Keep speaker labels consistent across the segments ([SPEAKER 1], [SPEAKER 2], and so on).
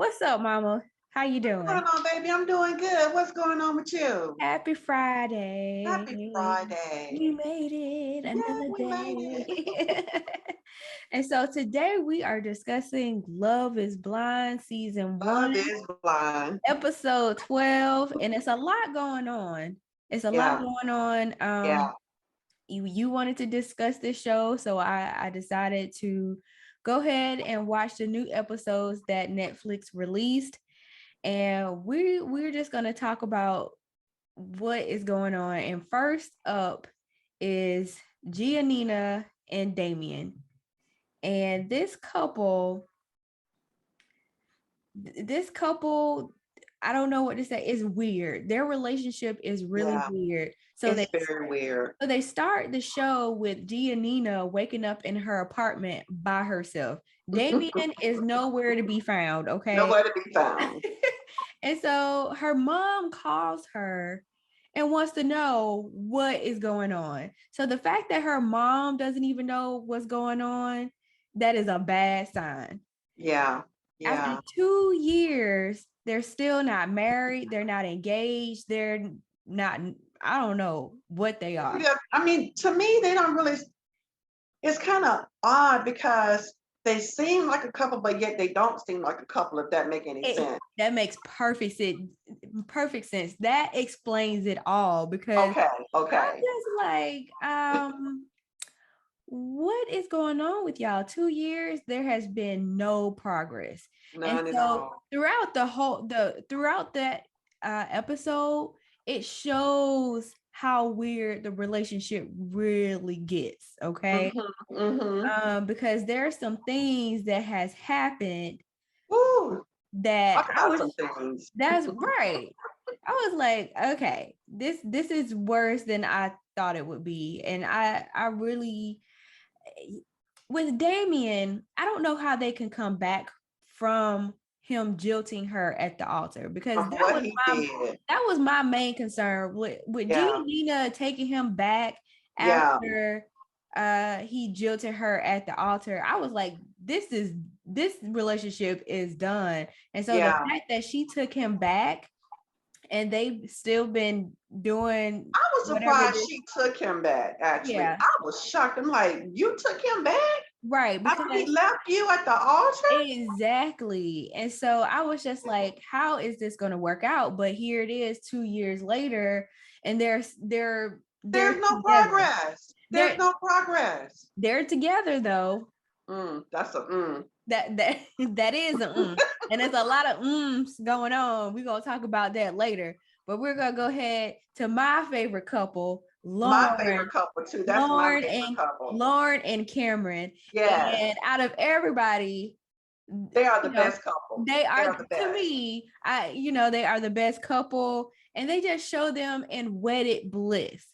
[SPEAKER 1] What's up, mama? How you
[SPEAKER 2] What's
[SPEAKER 1] doing?
[SPEAKER 2] going on, baby? I'm doing good. What's going on with you?
[SPEAKER 1] Happy
[SPEAKER 2] Happy
[SPEAKER 1] Friday.
[SPEAKER 2] Friday.
[SPEAKER 1] We made it
[SPEAKER 2] Yeah,
[SPEAKER 1] another
[SPEAKER 2] we made it.
[SPEAKER 1] day. And so today we are discussing Love is Blind season
[SPEAKER 2] Love
[SPEAKER 1] 1,
[SPEAKER 2] is blind.
[SPEAKER 1] episode 12, and it's a lot going on. It's a lot
[SPEAKER 2] Yeah,
[SPEAKER 1] going on.
[SPEAKER 2] yeah.
[SPEAKER 1] You wanted to discuss this show, so I decided to go ahead and watch the new episodes that Netflix released, and we're just gonna talk about what is going on. And first up is Giannina and Damian, and this couple, I don't know what to say. It's weird. Their relationship is really
[SPEAKER 2] Yeah.
[SPEAKER 1] weird. So
[SPEAKER 2] It's
[SPEAKER 1] they
[SPEAKER 2] very weird.
[SPEAKER 1] so they start the show with Giannina waking up in her apartment by herself. Damian is nowhere to be found, okay?
[SPEAKER 2] Nowhere to be found.
[SPEAKER 1] And so her mom calls her and wants to know what is going on. So the fact that her mom doesn't even know what's going on, that is a bad sign.
[SPEAKER 2] Yeah,
[SPEAKER 1] After
[SPEAKER 2] yeah.
[SPEAKER 1] 2 years, they're still not married, they're not engaged, they're not, I don't know what they are.
[SPEAKER 2] Yeah, I mean, to me, they don't really, it's kind of odd because they seem like a couple, but yet they don't seem like a couple, if that make any sense.
[SPEAKER 1] That makes perfect sense. That explains it all because
[SPEAKER 2] Okay,
[SPEAKER 1] I'm
[SPEAKER 2] okay.
[SPEAKER 1] just like, what is going on with y'all? 2 years, there has been no progress. And
[SPEAKER 2] None at
[SPEAKER 1] so
[SPEAKER 2] all.
[SPEAKER 1] throughout that episode, it shows how weird the relationship really gets. Okay.
[SPEAKER 2] Mm-hmm, mm-hmm.
[SPEAKER 1] Because there are some things that has happened
[SPEAKER 2] Ooh,
[SPEAKER 1] that
[SPEAKER 2] talk
[SPEAKER 1] I
[SPEAKER 2] about
[SPEAKER 1] was
[SPEAKER 2] some things.
[SPEAKER 1] that's right. I was like, okay, this is worse than I thought it would be. And I really, with Damian, I don't know how they can come back from him jilting her at the altar, because
[SPEAKER 2] From what he did.
[SPEAKER 1] that was my main concern with
[SPEAKER 2] Yeah,
[SPEAKER 1] Giannina taking him back
[SPEAKER 2] yeah,
[SPEAKER 1] after he jilted her at the altar. I was like, this relationship is done. And so the
[SPEAKER 2] yeah.
[SPEAKER 1] fact that she took him back and they've still been doing
[SPEAKER 2] I was
[SPEAKER 1] whatever
[SPEAKER 2] surprised
[SPEAKER 1] this,
[SPEAKER 2] she took him back, actually.
[SPEAKER 1] yeah,
[SPEAKER 2] I was shocked. I'm like, you took him back
[SPEAKER 1] right,
[SPEAKER 2] after he
[SPEAKER 1] because
[SPEAKER 2] left you at the altar?
[SPEAKER 1] exactly. And so I was just like, how is this going to work out? But here it is 2 years later, and they're
[SPEAKER 2] There's no
[SPEAKER 1] together.
[SPEAKER 2] progress. There's
[SPEAKER 1] They're
[SPEAKER 2] no progress.
[SPEAKER 1] they're together though.
[SPEAKER 2] That's a
[SPEAKER 1] That that is a and there's a lot of going on. We're gonna talk about that later. But we're gonna go ahead to my favorite couple,
[SPEAKER 2] my favorite couple too. That's my
[SPEAKER 1] Lauren
[SPEAKER 2] favorite
[SPEAKER 1] and
[SPEAKER 2] couple.
[SPEAKER 1] Lauren and Cameron.
[SPEAKER 2] Yes,
[SPEAKER 1] And out of everybody,
[SPEAKER 2] they are the
[SPEAKER 1] you know,
[SPEAKER 2] best couple.
[SPEAKER 1] they
[SPEAKER 2] They
[SPEAKER 1] are,
[SPEAKER 2] are the
[SPEAKER 1] to
[SPEAKER 2] best.
[SPEAKER 1] me, they are the best couple, and they just show them in wedded bliss.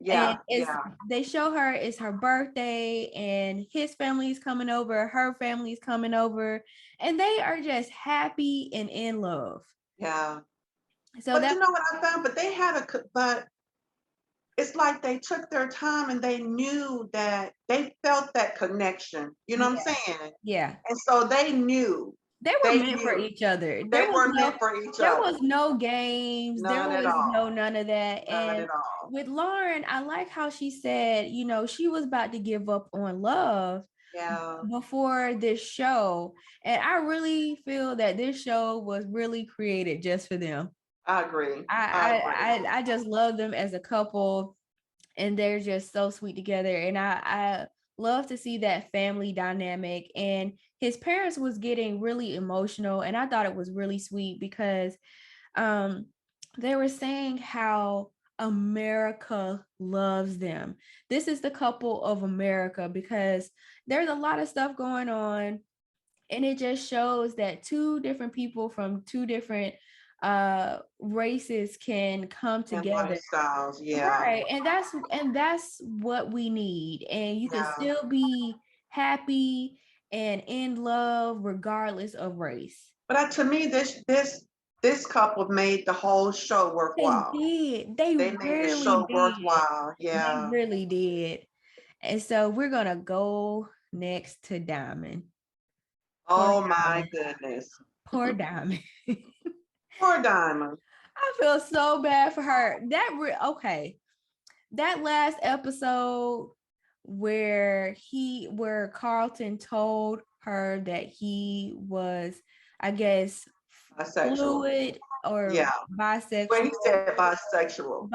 [SPEAKER 1] And
[SPEAKER 2] Yeah,
[SPEAKER 1] it's
[SPEAKER 2] yeah,
[SPEAKER 1] they show her it's her birthday, and his family's coming over, her family's coming over, and they are just happy and in love.
[SPEAKER 2] yeah.
[SPEAKER 1] So
[SPEAKER 2] But
[SPEAKER 1] that
[SPEAKER 2] you know what I found? But they had but it's like they took their time and they knew that they felt that connection. You know what
[SPEAKER 1] yeah,
[SPEAKER 2] I'm saying?
[SPEAKER 1] yeah.
[SPEAKER 2] And so they knew.
[SPEAKER 1] They were
[SPEAKER 2] They
[SPEAKER 1] meant for
[SPEAKER 2] knew.
[SPEAKER 1] each other.
[SPEAKER 2] They were meant for each
[SPEAKER 1] There
[SPEAKER 2] other.
[SPEAKER 1] was no games. There
[SPEAKER 2] None at
[SPEAKER 1] was
[SPEAKER 2] all.
[SPEAKER 1] no none of that.
[SPEAKER 2] None
[SPEAKER 1] And
[SPEAKER 2] at all.
[SPEAKER 1] with Lauren, I like how she said, she was about to give up on love
[SPEAKER 2] Yeah,
[SPEAKER 1] before this show. And I really feel that this show was really created just for them.
[SPEAKER 2] I agree. I
[SPEAKER 1] I
[SPEAKER 2] agree.
[SPEAKER 1] I just love them as a couple, and they're just so sweet together. And I love to see that family dynamic. And his parents was getting really emotional, and I thought it was really sweet because um they were saying how America loves them. This is the couple of America, because there's a lot of stuff going on, and it just shows that two different people from two different races can come
[SPEAKER 2] And
[SPEAKER 1] together.
[SPEAKER 2] lifestyles. Yeah.
[SPEAKER 1] Right. And that's what we need. And you can
[SPEAKER 2] Yeah.
[SPEAKER 1] still be happy and in love regardless of race.
[SPEAKER 2] But to me, this couple made the whole show
[SPEAKER 1] They
[SPEAKER 2] worthwhile.
[SPEAKER 1] did. They
[SPEAKER 2] They made the
[SPEAKER 1] really
[SPEAKER 2] show
[SPEAKER 1] did.
[SPEAKER 2] worthwhile.
[SPEAKER 1] They
[SPEAKER 2] Yeah.
[SPEAKER 1] really did. And so we're gonna go next to Diamond. Poor
[SPEAKER 2] Oh my
[SPEAKER 1] Diamond.
[SPEAKER 2] goodness.
[SPEAKER 1] Poor Diamond.
[SPEAKER 2] Poor Diamond.
[SPEAKER 1] I feel so bad for her. Okay. That last episode where Carlton told her that he was, I guess,
[SPEAKER 2] Bisexual.
[SPEAKER 1] fluid or
[SPEAKER 2] Yeah. When
[SPEAKER 1] bisexual,
[SPEAKER 2] he said bisexual.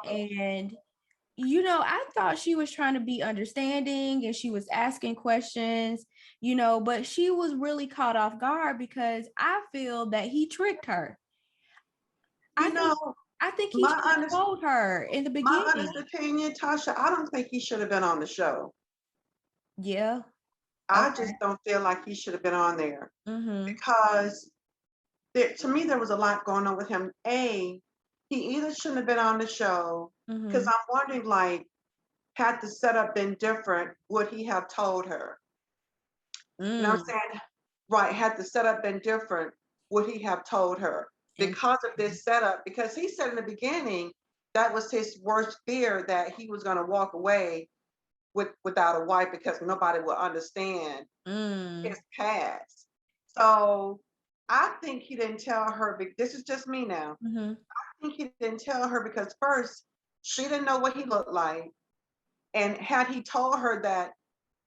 [SPEAKER 1] and I thought she was trying to be understanding and she was asking questions, but she was really caught off guard because I feel that he tricked her. I
[SPEAKER 2] You
[SPEAKER 1] think
[SPEAKER 2] know,
[SPEAKER 1] I think he
[SPEAKER 2] my
[SPEAKER 1] should have
[SPEAKER 2] honest
[SPEAKER 1] told her in the
[SPEAKER 2] my honest
[SPEAKER 1] beginning.
[SPEAKER 2] opinion, Tasha, I don't think he should have been on the show.
[SPEAKER 1] Yeah.
[SPEAKER 2] I
[SPEAKER 1] Okay.
[SPEAKER 2] just don't feel like he should have been on there
[SPEAKER 1] Mm-hmm.
[SPEAKER 2] because to me there was a lot going on with him. He either shouldn't have been on the show because
[SPEAKER 1] Mm-hmm.
[SPEAKER 2] I'm wondering, like, had the setup been different, would he have told her? You know what
[SPEAKER 1] Mm.
[SPEAKER 2] I'm saying? Right. Had the setup been different, would he have told her? Because of
[SPEAKER 1] Interesting.
[SPEAKER 2] this setup, because he said in the beginning that was his worst fear, that he was going to walk away without a wife because nobody will understand
[SPEAKER 1] Mm.
[SPEAKER 2] his past. So I think he didn't tell her. This is just me now.
[SPEAKER 1] Mm-hmm.
[SPEAKER 2] I think he didn't tell her because first, she didn't know what he looked like. And had he told her that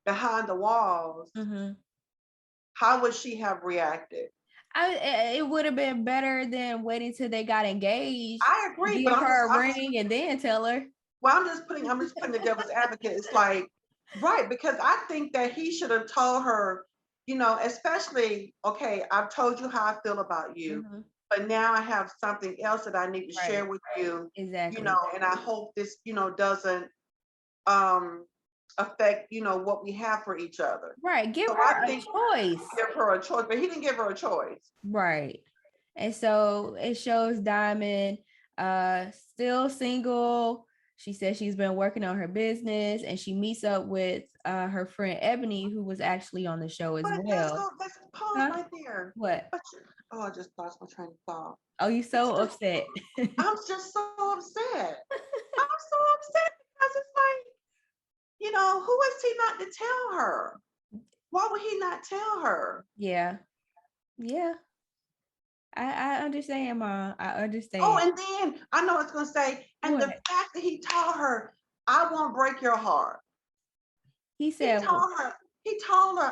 [SPEAKER 2] behind the walls,
[SPEAKER 1] Mm-hmm.
[SPEAKER 2] how would she have reacted?
[SPEAKER 1] It would have been better than waiting till they got engaged,
[SPEAKER 2] I agree, but
[SPEAKER 1] give her a ring, and then tell her.
[SPEAKER 2] well, I'm just putting the devil's advocate. It's like, right, because I think that he should have told her, especially, okay, I've told you how I feel about you,
[SPEAKER 1] Mm-hmm.
[SPEAKER 2] but now I have something else that I need to share
[SPEAKER 1] Right.
[SPEAKER 2] with you,
[SPEAKER 1] Exactly.
[SPEAKER 2] and I hope this, doesn't um affect, what we have for each other.
[SPEAKER 1] Right. Give
[SPEAKER 2] So I
[SPEAKER 1] her a
[SPEAKER 2] think
[SPEAKER 1] choice.
[SPEAKER 2] give her a choice, but he didn't give her a choice.
[SPEAKER 1] Right. And so it shows Diamond still single. She says she's been working on her business and she meets up with her friend Ebony, who was actually on the show as
[SPEAKER 2] But
[SPEAKER 1] well.
[SPEAKER 2] let's pause
[SPEAKER 1] Huh?
[SPEAKER 2] right there.
[SPEAKER 1] What?
[SPEAKER 2] Oh, I just lost my train of thought.
[SPEAKER 1] Oh, you
[SPEAKER 2] It's
[SPEAKER 1] so
[SPEAKER 2] just
[SPEAKER 1] upset.
[SPEAKER 2] I'm just so upset. I'm so upset because it's like, who is he not to tell her? Why would he not tell her?
[SPEAKER 1] Yeah. Yeah. I understand, Mom. I
[SPEAKER 2] Oh,
[SPEAKER 1] understand.
[SPEAKER 2] and then I know it's gonna say, and the
[SPEAKER 1] What?
[SPEAKER 2] fact that he told her, I won't break your heart.
[SPEAKER 1] He
[SPEAKER 2] He
[SPEAKER 1] said,
[SPEAKER 2] told her,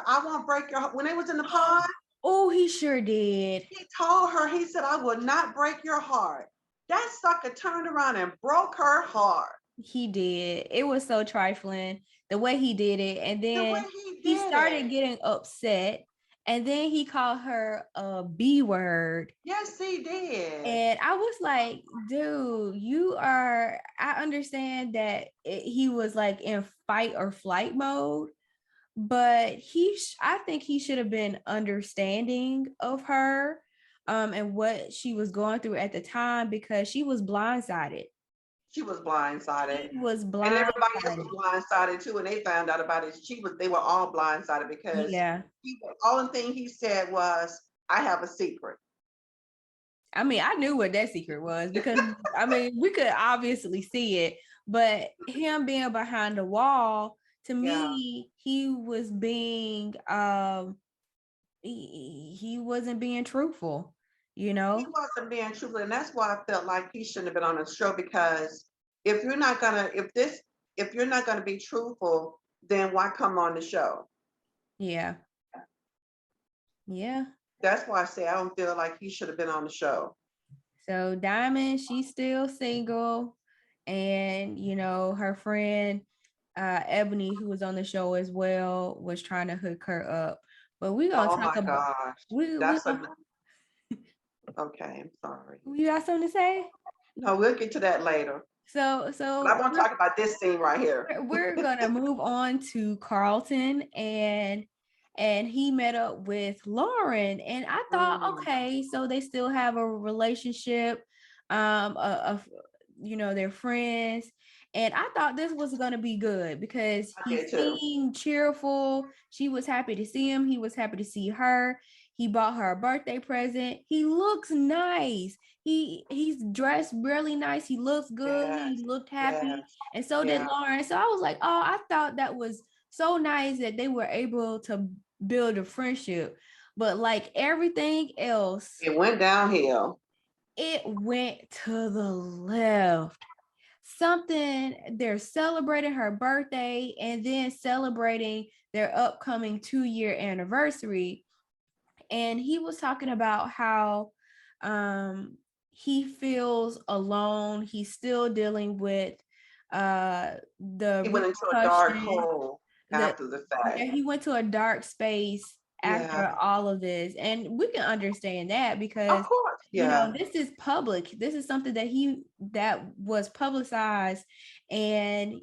[SPEAKER 2] I won't break your heart. When they was in the pond,
[SPEAKER 1] oh, he sure did.
[SPEAKER 2] he told her, he said, I will not break your heart. That sucker turned around and broke her heart.
[SPEAKER 1] He did. It was so trifling the way he did it. And
[SPEAKER 2] The way
[SPEAKER 1] then
[SPEAKER 2] he
[SPEAKER 1] he
[SPEAKER 2] did it.
[SPEAKER 1] started getting upset. And then he called her a B word.
[SPEAKER 2] Yes, he did.
[SPEAKER 1] And I was like, dude, I understand that he was like in fight or flight mode, but I think he should have been understanding of her and what she was going through at the time because she was blindsided.
[SPEAKER 2] She was blindsided.
[SPEAKER 1] She was
[SPEAKER 2] And everybody else
[SPEAKER 1] blindsided.
[SPEAKER 2] was blindsided too, and they found out about it. They were all blindsided because
[SPEAKER 1] Yeah.
[SPEAKER 2] all the thing he said was, I have a secret.
[SPEAKER 1] I mean, I knew what that secret was because I mean, we could obviously see it, but him being behind the wall, to
[SPEAKER 2] Yeah.
[SPEAKER 1] me, he was being he wasn't being truthful, you
[SPEAKER 2] He
[SPEAKER 1] know?
[SPEAKER 2] wasn't being truthful, and that's why I felt like he shouldn't have been on the show, because if you're not gonna if you're not gonna be truthful, then why come on the show?
[SPEAKER 1] Yeah. Yeah.
[SPEAKER 2] That's why I say I don't feel like he should have been on the show.
[SPEAKER 1] So Diamond, she's still single, and her friend Ebony, who was on the show as well, was trying to hook her up. But we're gonna
[SPEAKER 2] Oh
[SPEAKER 1] talk
[SPEAKER 2] my
[SPEAKER 1] about
[SPEAKER 2] gosh.
[SPEAKER 1] we
[SPEAKER 2] That's okay, I'm sorry.
[SPEAKER 1] you got something to say?
[SPEAKER 2] No, we'll get to that later.
[SPEAKER 1] So
[SPEAKER 2] But I
[SPEAKER 1] so
[SPEAKER 2] want to talk about this scene right here.
[SPEAKER 1] we're gonna move on to Carlton, and he met up with Lauren, and I thought,
[SPEAKER 2] Mm,
[SPEAKER 1] okay, so they still have a relationship, of they're friends, and I thought this was gonna be good because
[SPEAKER 2] I
[SPEAKER 1] he
[SPEAKER 2] did too.
[SPEAKER 1] seemed cheerful. She was happy to see him. He was happy to see her. He bought her a birthday present. He looks nice. He's dressed really nice. He looks good.
[SPEAKER 2] Yes,
[SPEAKER 1] He looked
[SPEAKER 2] yes,
[SPEAKER 1] happy, and so did
[SPEAKER 2] yeah.
[SPEAKER 1] Lauren. So I was like, oh, I thought that was so nice that they were able to build a friendship. But like everything else,
[SPEAKER 2] It went downhill.
[SPEAKER 1] it went to the left. Something, they're celebrating her birthday and then celebrating their upcoming 2-year anniversary. And he was talking about how um he feels alone. He's still dealing with the
[SPEAKER 2] He went into a dark
[SPEAKER 1] repercussion.
[SPEAKER 2] hole
[SPEAKER 1] The
[SPEAKER 2] after the
[SPEAKER 1] Yeah,
[SPEAKER 2] fact.
[SPEAKER 1] he went to a dark space
[SPEAKER 2] Yeah,
[SPEAKER 1] after all of this, and we can understand that
[SPEAKER 2] of
[SPEAKER 1] because
[SPEAKER 2] course. Yeah.
[SPEAKER 1] this is public. This is something that was publicized, and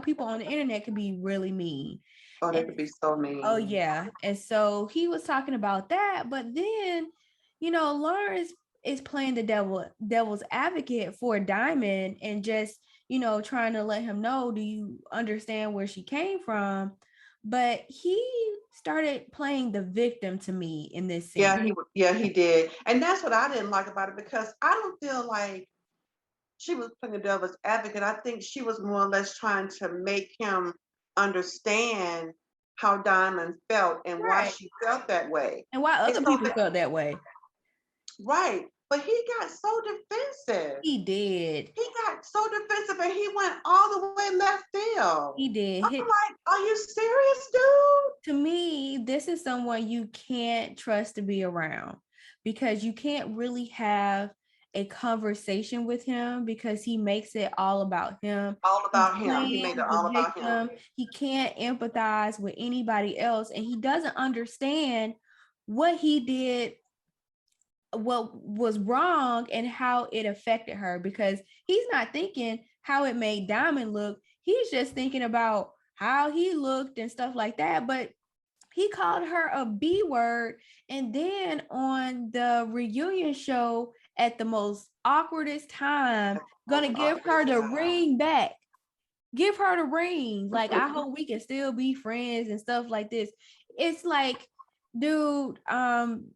[SPEAKER 1] people on the internet can be really mean.
[SPEAKER 2] Oh,
[SPEAKER 1] And
[SPEAKER 2] that could be so
[SPEAKER 1] oh
[SPEAKER 2] mean.
[SPEAKER 1] yeah, and so he was talking about that, but then Lawrence is playing the devil's advocate for Diamond and just trying to let him know, do you understand where she came from? But he started playing the victim to me in this scene.
[SPEAKER 2] Yeah, he did. And that's what I didn't like about it because I don't feel like she was playing the devil's advocate. I think she was more or less trying to make him understand how Diamond felt and why
[SPEAKER 1] Right.
[SPEAKER 2] she felt that way.
[SPEAKER 1] And why
[SPEAKER 2] And
[SPEAKER 1] other
[SPEAKER 2] so
[SPEAKER 1] people felt that way.
[SPEAKER 2] right. But he got so defensive.
[SPEAKER 1] He did.
[SPEAKER 2] He got so defensive and he went all the way left field.
[SPEAKER 1] He did.
[SPEAKER 2] I'm like, are you serious, dude?
[SPEAKER 1] To me, this is someone you can't trust to be around because you can't really have a conversation with him because he makes it all about him.
[SPEAKER 2] All
[SPEAKER 1] He's
[SPEAKER 2] about him. He made
[SPEAKER 1] playing
[SPEAKER 2] it
[SPEAKER 1] the
[SPEAKER 2] all about him.
[SPEAKER 1] victim. He can't empathize with anybody else, and he doesn't understand what he did, what was wrong, and how it affected her because he's not thinking how it made Diamond look. He's just thinking about how he looked and stuff like that. But he called her a B word. And then on the reunion show at the most awkwardest time, gonna give her the ring back. Give her the ring. Like, I hope we can still be friends and stuff like this. It's like, dude,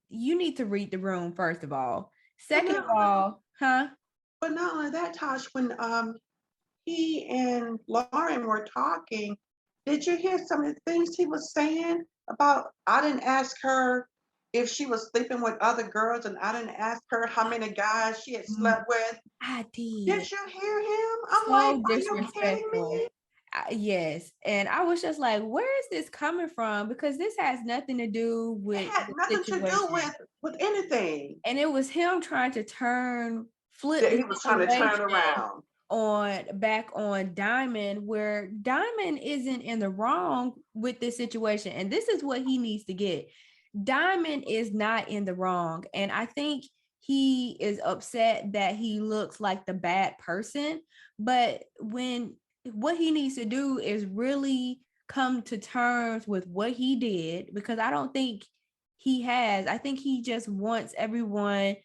[SPEAKER 1] you need to read the room, first of all. Second of all, huh?
[SPEAKER 2] But not only that, Tosh, when he and Lauren were talking, did you hear some of the things he was saying about? I didn't ask her if she was sleeping with other girls, and I didn't ask her how many guys she had slept with.
[SPEAKER 1] I did.
[SPEAKER 2] Did you hear him? I'm like,
[SPEAKER 1] So
[SPEAKER 2] are you kidding
[SPEAKER 1] disrespectful.
[SPEAKER 2] me?
[SPEAKER 1] Yes. And I was just like, where is this coming from? Because this has nothing to do
[SPEAKER 2] It
[SPEAKER 1] with
[SPEAKER 2] had
[SPEAKER 1] the
[SPEAKER 2] nothing to do
[SPEAKER 1] situation.
[SPEAKER 2] with anything.
[SPEAKER 1] And it was him trying to flip
[SPEAKER 2] That
[SPEAKER 1] the
[SPEAKER 2] he was trying to turn
[SPEAKER 1] situation
[SPEAKER 2] around.
[SPEAKER 1] on Diamond, where Diamond isn't in the wrong with this situation. And this is what he needs to get. Diamond is not in the wrong. And I think he is upset that he looks like the bad person. But what he needs to do is really come to terms with what he did, because I don't think he has. I think he just wants everyone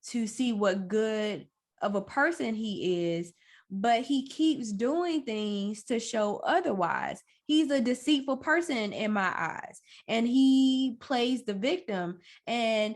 [SPEAKER 1] to see what good of a person he is, but he keeps doing things to show otherwise. He's a deceitful person in my eyes, and he plays the victim. And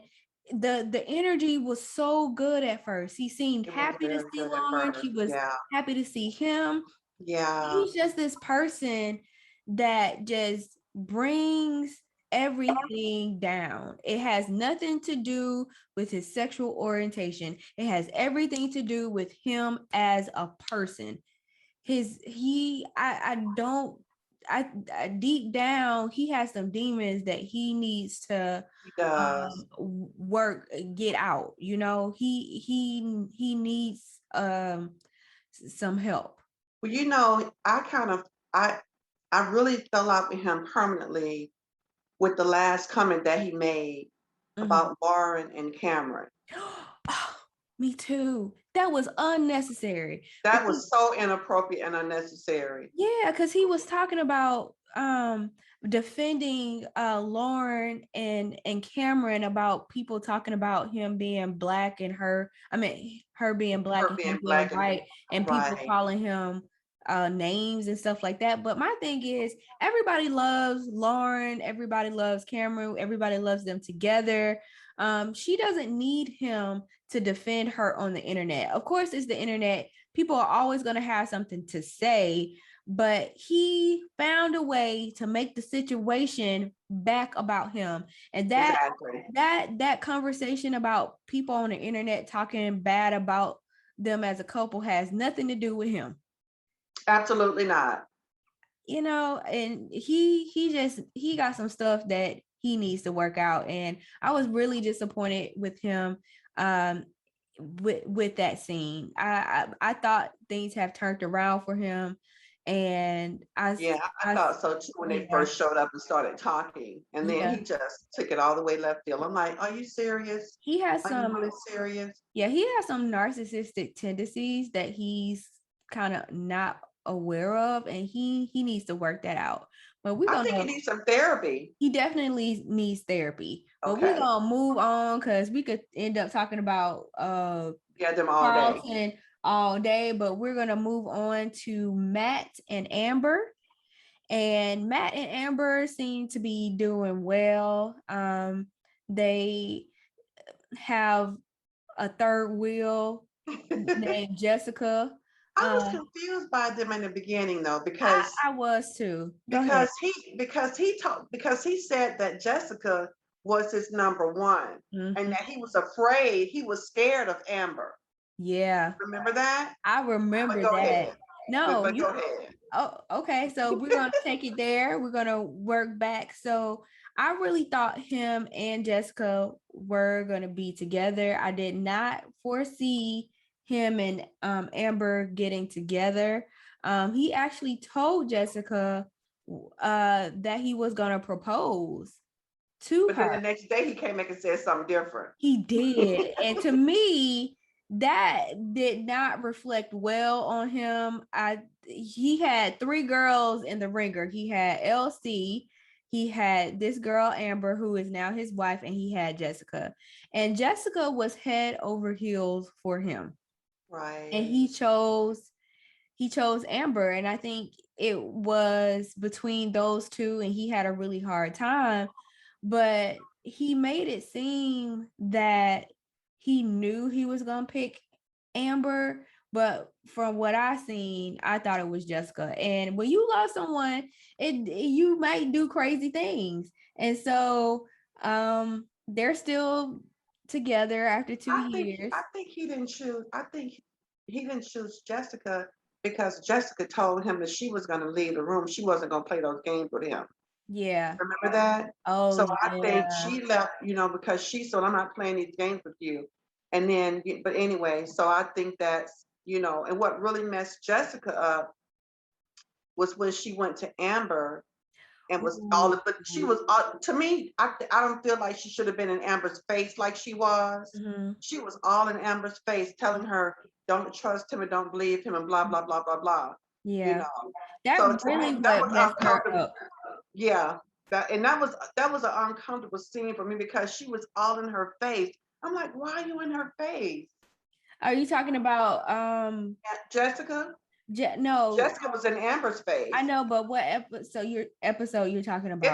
[SPEAKER 1] the energy was so good at first. He seemed
[SPEAKER 2] It was
[SPEAKER 1] happy to
[SPEAKER 2] very
[SPEAKER 1] see
[SPEAKER 2] good at
[SPEAKER 1] Lauren.
[SPEAKER 2] first.
[SPEAKER 1] He was
[SPEAKER 2] Yeah.
[SPEAKER 1] happy to see him.
[SPEAKER 2] Yeah.
[SPEAKER 1] He's just this person that just brings everything down. It has nothing to do with his sexual orientation. It has everything to do with him as a person. I don't I deep down he has some demons that he needs to
[SPEAKER 2] He does.
[SPEAKER 1] work, get out. He needs some help.
[SPEAKER 2] Well, I I really fell out with him permanently with the last comment that he made
[SPEAKER 1] Mhm.
[SPEAKER 2] about Lauren and Cameron.
[SPEAKER 1] Oh, me too. That was unnecessary
[SPEAKER 2] That
[SPEAKER 1] because
[SPEAKER 2] was so inappropriate and unnecessary.
[SPEAKER 1] yeah, because he was talking about defending Lauren and Cameron about people talking about him being black and her being black
[SPEAKER 2] Her
[SPEAKER 1] and him
[SPEAKER 2] being
[SPEAKER 1] being
[SPEAKER 2] black and
[SPEAKER 1] white, and people
[SPEAKER 2] right.
[SPEAKER 1] calling him names and stuff like that. But my thing is, everybody loves Lauren, everybody loves Cameron, everybody loves them together. She doesn't need him to defend her on the internet. Of course, it's the internet. People are always going to have something to say, but he found a way to make the situation back about him. And
[SPEAKER 2] Exactly.
[SPEAKER 1] that conversation about people on the internet talking bad about them as a couple has nothing to do with him.
[SPEAKER 2] Absolutely not.
[SPEAKER 1] And he got some stuff that he needs to work out, and I was really disappointed with him um with that scene. I thought things have turned around for him, and
[SPEAKER 2] Yeah, I thought so too when they
[SPEAKER 1] yeah,
[SPEAKER 2] first showed up and started talking, and then
[SPEAKER 1] yeah,
[SPEAKER 2] he just took it all the way left field. I'm like, are you serious?
[SPEAKER 1] he has
[SPEAKER 2] Are you
[SPEAKER 1] some
[SPEAKER 2] really serious?
[SPEAKER 1] yeah, he has some narcissistic tendencies that he's kind of not aware of, and he needs to work that out. But we're
[SPEAKER 2] I think he
[SPEAKER 1] gonna
[SPEAKER 2] needs some therapy.
[SPEAKER 1] he definitely needs therapy. But we're
[SPEAKER 2] Okay.
[SPEAKER 1] gonna move on because we could end up talking about
[SPEAKER 2] Yeah, them all day.
[SPEAKER 1] Carlton all day, but we're gonna move on to Matt and Amber. And Matt and Amber seem to be doing well. They have a third wheel named Jessica.
[SPEAKER 2] I was
[SPEAKER 1] Um,
[SPEAKER 2] confused by them in the beginning though,
[SPEAKER 1] I was too. Go ahead.
[SPEAKER 2] because he said that Jessica was his number one and
[SPEAKER 1] Mhm.
[SPEAKER 2] that he was scared of Amber.
[SPEAKER 1] Yeah,
[SPEAKER 2] Remember that?
[SPEAKER 1] I
[SPEAKER 2] But
[SPEAKER 1] remember
[SPEAKER 2] go
[SPEAKER 1] that.
[SPEAKER 2] ahead.
[SPEAKER 1] No,
[SPEAKER 2] But go
[SPEAKER 1] you
[SPEAKER 2] ahead.
[SPEAKER 1] Oh, okay. So we're gonna take it there. We're gonna work back. So I really thought him and Jessica were gonna be together. I did not foresee him and Amber getting together. He actually told Jessica that he was gonna propose to
[SPEAKER 2] But then
[SPEAKER 1] her.
[SPEAKER 2] the next day he came back and said something different.
[SPEAKER 1] He did. And to me, that did not reflect well on him. He had three girls in the ringer. He had LC, he had this girl Amber, who is now his wife, and he had Jessica. And Jessica was head over heels for him. And
[SPEAKER 2] Right.
[SPEAKER 1] he chose Amber, and I think it was between those two, and he had a really hard time. But he made it seem that he knew he was gonna pick Amber, but from what I seen, I thought it was Jessica. And when you love someone, you might do crazy things, and so they're still together after 2 years.
[SPEAKER 2] I think he didn't choose. I think he didn't choose Jessica because Jessica told him that she was going to leave the room. She wasn't going to play those games with him.
[SPEAKER 1] Yeah.
[SPEAKER 2] Remember that?
[SPEAKER 1] Oh
[SPEAKER 2] So I think
[SPEAKER 1] yeah.
[SPEAKER 2] she left, because she said, I'm not playing these games with you. And then, but anyway, so I think that's, and what really messed Jessica up was when she went to Amber and was all,
[SPEAKER 1] Ooh.
[SPEAKER 2] but she was, to me, I don't feel like she should have been in Amber's face like she was.
[SPEAKER 1] Mhm.
[SPEAKER 2] She was all in Amber's face, telling her, don't trust him and don't believe him and blah, blah, blah, blah, blah, you
[SPEAKER 1] Yeah.
[SPEAKER 2] know.
[SPEAKER 1] That
[SPEAKER 2] So to
[SPEAKER 1] really
[SPEAKER 2] me, that
[SPEAKER 1] what
[SPEAKER 2] was
[SPEAKER 1] messed her
[SPEAKER 2] uncomfortable.
[SPEAKER 1] up.
[SPEAKER 2] Yeah, that was an uncomfortable scene for me because she was all in her face. I'm like, why are you in her face?
[SPEAKER 1] Are you talking about
[SPEAKER 2] Jessica?
[SPEAKER 1] no,
[SPEAKER 2] Jessica was in Amber's
[SPEAKER 1] I
[SPEAKER 2] face.
[SPEAKER 1] know, but what episode you're talking about?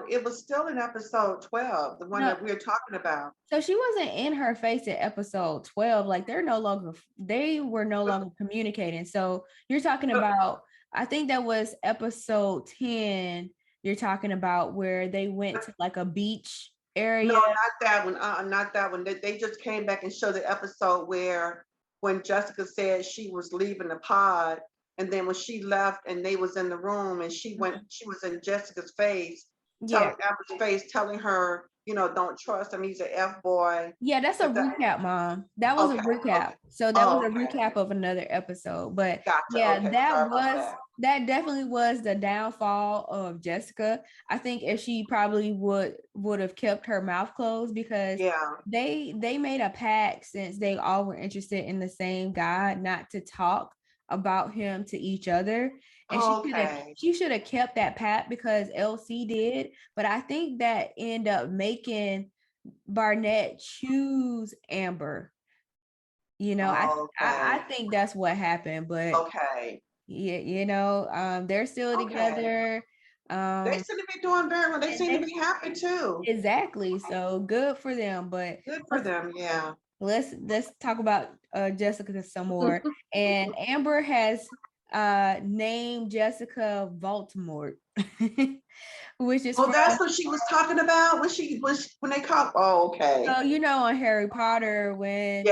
[SPEAKER 2] It was still in episode 12, the one
[SPEAKER 1] No,
[SPEAKER 2] that we're talking about.
[SPEAKER 1] so she wasn't in her face at episode 12. Like they were no
[SPEAKER 2] But,
[SPEAKER 1] longer communicating. So you're talking
[SPEAKER 2] but
[SPEAKER 1] about, I think that was episode 10 you're talking about, where they went to like a beach
[SPEAKER 2] no,
[SPEAKER 1] area.
[SPEAKER 2] not that one. Not that one. They just came back and showed the episode where when Jessica said she was leaving the pod, and then when she left and they was in the room and
[SPEAKER 1] Mhm.
[SPEAKER 2] she was in Jessica's face,
[SPEAKER 1] Yeah.
[SPEAKER 2] telling Amber's face, telling her, don't trust him. He's an F boy.
[SPEAKER 1] Yeah, that's a
[SPEAKER 2] Is that
[SPEAKER 1] recap, Mom. That was a
[SPEAKER 2] okay?
[SPEAKER 1] recap.
[SPEAKER 2] Okay.
[SPEAKER 1] So that was
[SPEAKER 2] Oh,
[SPEAKER 1] a
[SPEAKER 2] okay.
[SPEAKER 1] recap of another episode. But
[SPEAKER 2] Gotcha.
[SPEAKER 1] yeah,
[SPEAKER 2] Okay. Sorry about that.
[SPEAKER 1] that definitely was the downfall of Jessica. I think if she probably would have kept her mouth closed, because
[SPEAKER 2] Yeah.
[SPEAKER 1] they made a pact, since they all were interested in the same guy, not to talk about him to each other. And
[SPEAKER 2] Okay.
[SPEAKER 1] she should have kept that pact, because LC did. But I think that ended up making Barnett choose Amber. I
[SPEAKER 2] Okay.
[SPEAKER 1] think that's what happened. But
[SPEAKER 2] Okay.
[SPEAKER 1] yeah, they're still
[SPEAKER 2] Okay.
[SPEAKER 1] together.
[SPEAKER 2] They
[SPEAKER 1] Um,
[SPEAKER 2] seem to be doing very well. They
[SPEAKER 1] and
[SPEAKER 2] seem to be happy too.
[SPEAKER 1] exactly. So good for them. But
[SPEAKER 2] Good for
[SPEAKER 1] let's
[SPEAKER 2] them. Yeah.
[SPEAKER 1] let's talk about Jessica some more. And Amber has named Jessica Baltimore, which is
[SPEAKER 2] Oh,
[SPEAKER 1] from,
[SPEAKER 2] that's what she was talking about when she was when they called. Oh, okay.
[SPEAKER 1] so on Harry Potter when they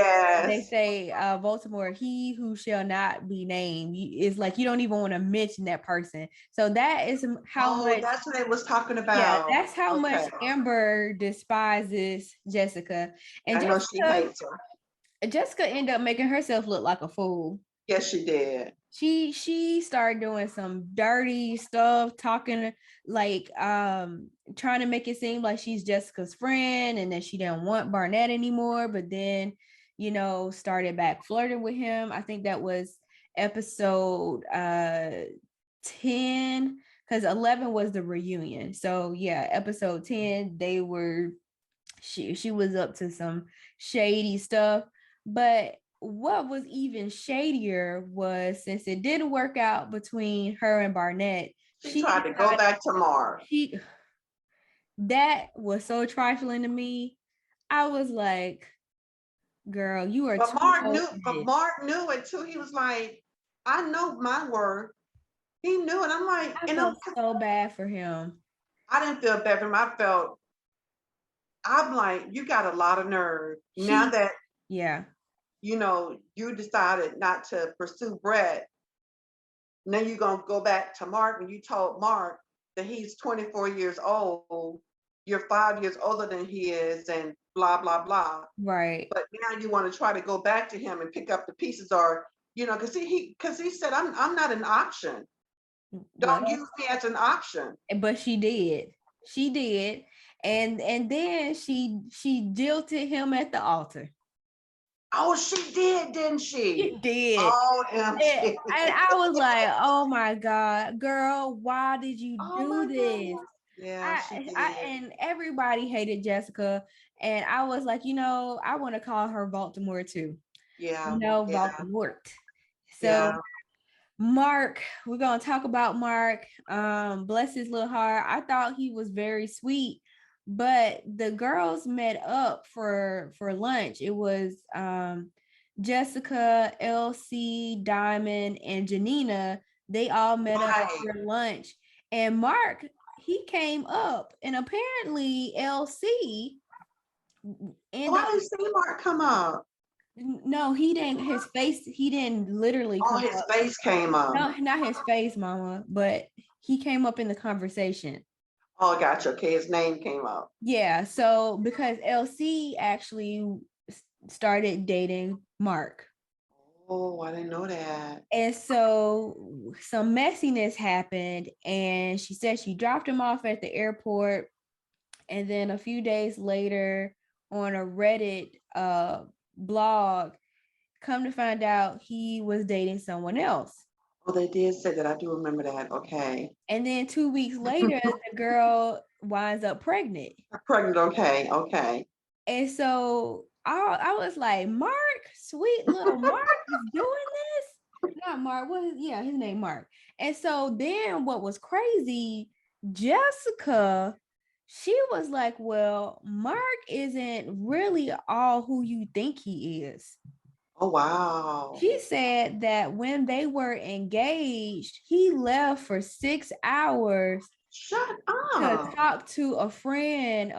[SPEAKER 2] Yes.
[SPEAKER 1] say Baltimore, he who shall not be named, it's like you don't even want to mention that person. So that is how
[SPEAKER 2] Oh,
[SPEAKER 1] much,
[SPEAKER 2] that's what they was talking
[SPEAKER 1] yeah,
[SPEAKER 2] about.
[SPEAKER 1] that's how much
[SPEAKER 2] Okay.
[SPEAKER 1] Amber despises Jessica. And
[SPEAKER 2] I know she hates her.
[SPEAKER 1] Jessica ended up making herself look like a fool.
[SPEAKER 2] Yes, she did.
[SPEAKER 1] She started doing some dirty stuff, talking like trying to make it seem like she's Jessica's friend and that she didn't want Barnett anymore, but then started back flirting with him. I think that was episode 10, because 11 was the reunion. So yeah, episode 10 she was up to some shady stuff. But what was even shadier was, since it didn't work out between her and Barnett,
[SPEAKER 2] She
[SPEAKER 1] she
[SPEAKER 2] tried to go
[SPEAKER 1] decided
[SPEAKER 2] back to Mark.
[SPEAKER 1] that was so trifling to me. I was like, girl, you are
[SPEAKER 2] But
[SPEAKER 1] too
[SPEAKER 2] Mark
[SPEAKER 1] old
[SPEAKER 2] knew,
[SPEAKER 1] for
[SPEAKER 2] but
[SPEAKER 1] this.
[SPEAKER 2] Mark knew it too. He was like, I know my worth. He knew it. I'm like,
[SPEAKER 1] I felt so bad for him.
[SPEAKER 2] I didn't feel bad for him. I'm like, you got a lot of nerve. Now
[SPEAKER 1] She
[SPEAKER 2] that
[SPEAKER 1] Yeah.
[SPEAKER 2] you decided not to pursue Brett, now you're gonna go back to Mark and you told Mark that he's 24 years old, you're 5 years older than he is, and blah blah blah.
[SPEAKER 1] Right.
[SPEAKER 2] But now you want to try to go back to him and pick up the pieces, or because he said, I'm not an option. Don't
[SPEAKER 1] Well,
[SPEAKER 2] use me as an option.
[SPEAKER 1] but she did. She did. And then she jilted him at the altar.
[SPEAKER 2] Oh, she did, didn't she?
[SPEAKER 1] She did. And,
[SPEAKER 2] OMG.
[SPEAKER 1] and I was like, oh my God, girl, why did you
[SPEAKER 2] Oh
[SPEAKER 1] do
[SPEAKER 2] my
[SPEAKER 1] this?
[SPEAKER 2] God. Yeah, she did.
[SPEAKER 1] And everybody hated Jessica. And I was like, I want to call her Baltimore too.
[SPEAKER 2] Yeah, yeah,
[SPEAKER 1] Baltimore.
[SPEAKER 2] yeah.
[SPEAKER 1] So Mark, we're gonna talk about Mark. Bless his little heart. I thought he was very sweet, but the girls met up for lunch. It was Jessica, LC, Diamond, and Giannina. They all met up
[SPEAKER 2] Right.
[SPEAKER 1] for lunch, and Mark, he came up, and apparently LC
[SPEAKER 2] Oh,
[SPEAKER 1] ended
[SPEAKER 2] I didn't see Mark come up.
[SPEAKER 1] no, he didn't. He didn't literally
[SPEAKER 2] Oh,
[SPEAKER 1] come
[SPEAKER 2] his
[SPEAKER 1] up.
[SPEAKER 2] face came up.
[SPEAKER 1] No, not his face, mama, but he came up in the conversation.
[SPEAKER 2] Oh, gotcha. Okay, his name came up.
[SPEAKER 1] Yeah, so because LC actually started dating Mark.
[SPEAKER 2] Oh, I didn't know that.
[SPEAKER 1] And so some messiness happened, and she said she dropped him off at the airport. And then a few days later, on a Reddit blog, come to find out he was dating someone else.
[SPEAKER 2] Oh, they did say that. I do remember that. Okay.
[SPEAKER 1] And then 2 weeks later, the girl winds up pregnant.
[SPEAKER 2] Pregnant. Okay. Okay.
[SPEAKER 1] And so I was like, Mark, sweet little Mark is doing this. Not Mark, his name Mark. And so then what was crazy, Jessica, she was like, well, Mark isn't really all who you think he is.
[SPEAKER 2] Oh, wow.
[SPEAKER 1] She said that when they were engaged, he left for 6 hours
[SPEAKER 2] Shut
[SPEAKER 1] to
[SPEAKER 2] up.
[SPEAKER 1] talk to a friend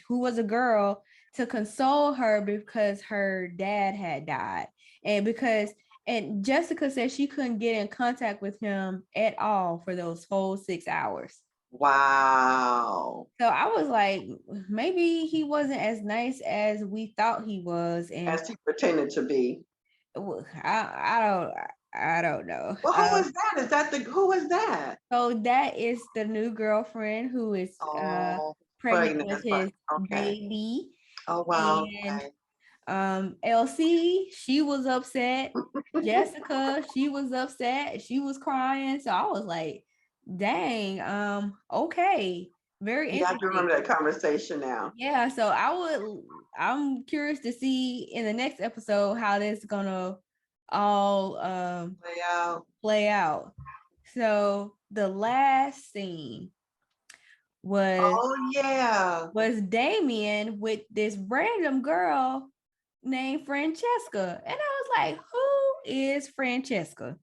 [SPEAKER 1] who was a girl, to console her because her dad had died. And Jessica said she couldn't get in contact with him at all for those whole 6 hours.
[SPEAKER 2] Wow.
[SPEAKER 1] So I was like, maybe he wasn't as nice as we thought he was. And
[SPEAKER 2] As he pretended to be.
[SPEAKER 1] I don't know.
[SPEAKER 2] Well, who is that? Who is that?
[SPEAKER 1] So that is the new girlfriend who is
[SPEAKER 2] Oh,
[SPEAKER 1] pregnant
[SPEAKER 2] pregnant.
[SPEAKER 1] with
[SPEAKER 2] That's fine.
[SPEAKER 1] his
[SPEAKER 2] Okay.
[SPEAKER 1] baby.
[SPEAKER 2] Oh, wow.
[SPEAKER 1] And
[SPEAKER 2] Okay.
[SPEAKER 1] LC, she was upset. Jessica, she was upset. She was crying. So I was like, dang, okay. Very
[SPEAKER 2] Yeah, I do
[SPEAKER 1] interesting.
[SPEAKER 2] remember that conversation now.
[SPEAKER 1] Yeah, so I'm curious to see in the next episode how this is gonna all
[SPEAKER 2] Yeah.
[SPEAKER 1] play out. So the last scene was
[SPEAKER 2] Oh, yeah.
[SPEAKER 1] Damian with this random girl named Francesca. And I was like, who is Francesca?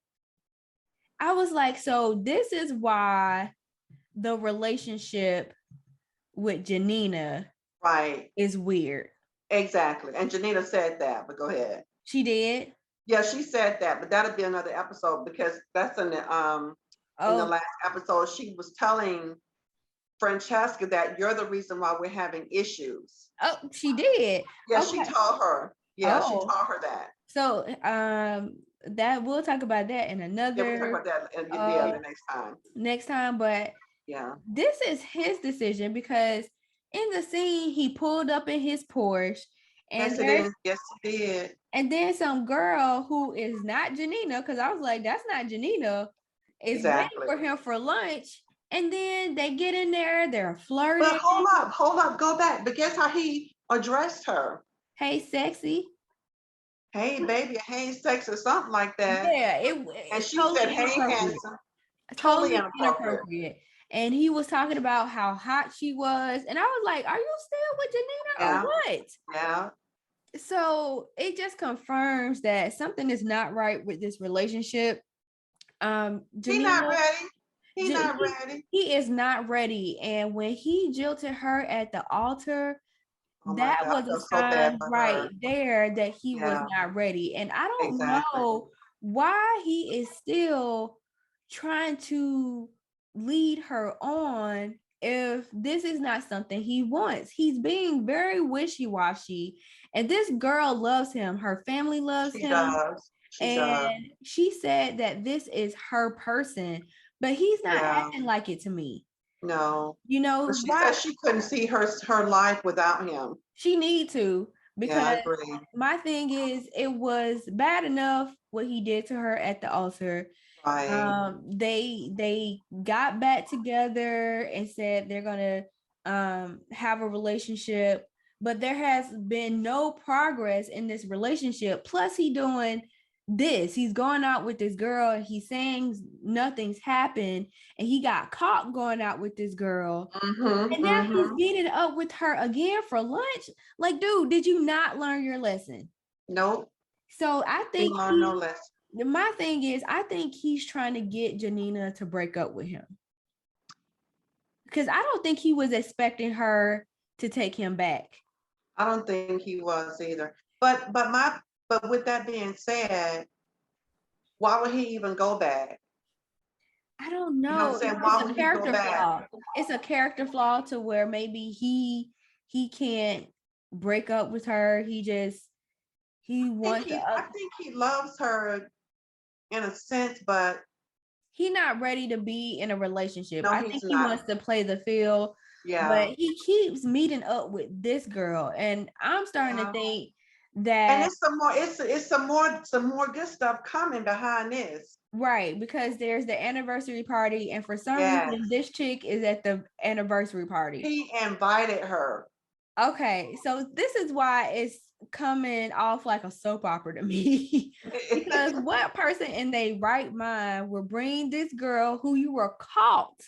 [SPEAKER 1] I was like, so this is why the relationship with Giannina
[SPEAKER 2] Right.
[SPEAKER 1] is weird.
[SPEAKER 2] Exactly. And Janina said that, but go ahead.
[SPEAKER 1] She did.
[SPEAKER 2] Yeah, she said that, but that'll be another episode because that's in the
[SPEAKER 1] Oh,
[SPEAKER 2] last episode, she was telling Francesca that you're the reason why we're having issues.
[SPEAKER 1] oh, she did.
[SPEAKER 2] Yeah, she
[SPEAKER 1] Okay.
[SPEAKER 2] told her. Yeah, she
[SPEAKER 1] Oh,
[SPEAKER 2] told her that.
[SPEAKER 1] so that we'll talk about that in
[SPEAKER 2] Yeah, we'll talk
[SPEAKER 1] another
[SPEAKER 2] about that yeah,
[SPEAKER 1] uh
[SPEAKER 2] the next time.
[SPEAKER 1] next time. But
[SPEAKER 2] Yeah.
[SPEAKER 1] this is his decision because in the scene he pulled up in his Porsche and
[SPEAKER 2] Yes, it
[SPEAKER 1] there's
[SPEAKER 2] is. Yes, it did.
[SPEAKER 1] and then some girl who is not Giannina, because I was like, that's not Giannina, is waiting
[SPEAKER 2] Exactly.
[SPEAKER 1] for him for lunch. And then they get in there, they're
[SPEAKER 2] But
[SPEAKER 1] flirting.
[SPEAKER 2] hold up, go back. But guess how he addressed her?
[SPEAKER 1] Hey, sexy.
[SPEAKER 2] Hey, baby, hey, sex, or something like that.
[SPEAKER 1] Yeah,
[SPEAKER 2] And
[SPEAKER 1] it's
[SPEAKER 2] she said,
[SPEAKER 1] totally
[SPEAKER 2] hey,
[SPEAKER 1] inappropriate.
[SPEAKER 2] handsome. Totally
[SPEAKER 1] Totally
[SPEAKER 2] inappropriate.
[SPEAKER 1] inappropriate. And he was talking about how hot she was. And I was like, are you still with Giannina or
[SPEAKER 2] Yeah,
[SPEAKER 1] what?
[SPEAKER 2] yeah.
[SPEAKER 1] So it just confirms that something is not right with this relationship.
[SPEAKER 2] He not
[SPEAKER 1] Giannina,
[SPEAKER 2] ready. He not
[SPEAKER 1] he,
[SPEAKER 2] ready.
[SPEAKER 1] he is not ready. And when he jilted her at the altar,
[SPEAKER 2] Oh my
[SPEAKER 1] that
[SPEAKER 2] God,
[SPEAKER 1] was
[SPEAKER 2] I
[SPEAKER 1] a
[SPEAKER 2] feel so bad
[SPEAKER 1] sign
[SPEAKER 2] for
[SPEAKER 1] right
[SPEAKER 2] her.
[SPEAKER 1] there that he was
[SPEAKER 2] Yeah,
[SPEAKER 1] not ready. And I don't
[SPEAKER 2] exactly.
[SPEAKER 1] know why he is still trying to lead her on if this is not something he wants. He's being very wishy-washy. And this girl loves him. Her family loves
[SPEAKER 2] She
[SPEAKER 1] him.
[SPEAKER 2] does. She does.
[SPEAKER 1] And she said that this is her person, but he's not
[SPEAKER 2] Yeah.
[SPEAKER 1] acting like it to me.
[SPEAKER 2] No.
[SPEAKER 1] You
[SPEAKER 2] But
[SPEAKER 1] know,
[SPEAKER 2] she
[SPEAKER 1] why
[SPEAKER 2] said she couldn't see her life without him.
[SPEAKER 1] she need to,
[SPEAKER 2] Yeah, I
[SPEAKER 1] because
[SPEAKER 2] agree.
[SPEAKER 1] my thing is it was bad enough what he did to her at the altar.
[SPEAKER 2] Right.
[SPEAKER 1] They got back together and said they're gonna have a relationship, but there has been no progress in this relationship. Plus he doing this, he's going out with this girl and he's saying nothing's happened, and he got caught going out with this girl,
[SPEAKER 2] Mm-hmm.
[SPEAKER 1] and now he's
[SPEAKER 2] Mm-hmm.
[SPEAKER 1] meeting up with her again for lunch. Like, dude, did you not learn your lesson?
[SPEAKER 2] Nope.
[SPEAKER 1] So I
[SPEAKER 2] Didn't
[SPEAKER 1] think
[SPEAKER 2] learn no
[SPEAKER 1] he
[SPEAKER 2] lesson.
[SPEAKER 1] my thing is, I think he's trying to get Giannina to break up with him, because I don't think he was expecting her to take him back.
[SPEAKER 2] I don't think he was either. But with that being said, why would he even go back?
[SPEAKER 1] I don't
[SPEAKER 2] You know what
[SPEAKER 1] know.
[SPEAKER 2] I'm saying?
[SPEAKER 1] It's
[SPEAKER 2] Why
[SPEAKER 1] a
[SPEAKER 2] would he go
[SPEAKER 1] character
[SPEAKER 2] back?
[SPEAKER 1] flaw. It's a character flaw to where maybe he can't break up with her. He wants to
[SPEAKER 2] I think he loves her in a sense, but
[SPEAKER 1] he's not ready to be in a relationship.
[SPEAKER 2] no,
[SPEAKER 1] I
[SPEAKER 2] he's
[SPEAKER 1] think he
[SPEAKER 2] not.
[SPEAKER 1] wants to play the field, but
[SPEAKER 2] Yeah.
[SPEAKER 1] he keeps meeting up with this girl. And I'm starting to
[SPEAKER 2] Yeah.
[SPEAKER 1] think
[SPEAKER 2] And
[SPEAKER 1] that,
[SPEAKER 2] it's some more good stuff coming behind this.
[SPEAKER 1] right, because there's the anniversary party, and for some
[SPEAKER 2] Yes.
[SPEAKER 1] reason, this chick is at the anniversary party.
[SPEAKER 2] He invited her.
[SPEAKER 1] Okay, so this is why it's coming off like a soap opera to me. Because what person in their right mind will bring this girl who you were caught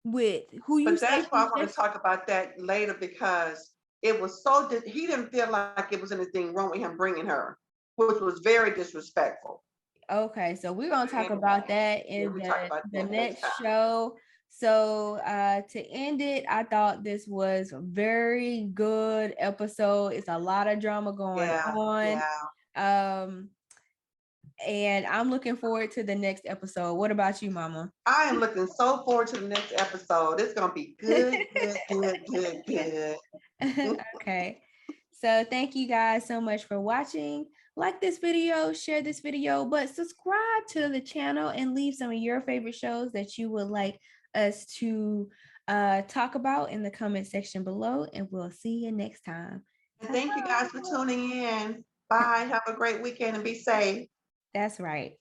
[SPEAKER 1] with, who you
[SPEAKER 2] But
[SPEAKER 1] say
[SPEAKER 2] that's why I
[SPEAKER 1] she
[SPEAKER 2] want to
[SPEAKER 1] just
[SPEAKER 2] talk about that later because it was he didn't feel like it was anything wrong with him bringing her, which was very disrespectful.
[SPEAKER 1] okay, so we're gonna
[SPEAKER 2] But
[SPEAKER 1] talk
[SPEAKER 2] anyway,
[SPEAKER 1] about that
[SPEAKER 2] yeah,
[SPEAKER 1] in
[SPEAKER 2] we talk about
[SPEAKER 1] the
[SPEAKER 2] that next
[SPEAKER 1] next
[SPEAKER 2] time.
[SPEAKER 1] show. So to end it, I thought this was a very good episode. It's a lot of drama going
[SPEAKER 2] Yeah,
[SPEAKER 1] on.
[SPEAKER 2] yeah.
[SPEAKER 1] Um, and I'm looking forward to the next episode. What about you, Mama?
[SPEAKER 2] I am looking so forward to the next episode. It's gonna be good, good, good, good, good.
[SPEAKER 1] Okay. So thank you guys so much for watching. Like this video, share this video, but subscribe to the channel and leave some of your favorite shows that you would like us to talk about in the comment section below. And we'll see you next time.
[SPEAKER 2] And thank you guys for tuning in. Bye. Have a great weekend and be safe.
[SPEAKER 1] That's right.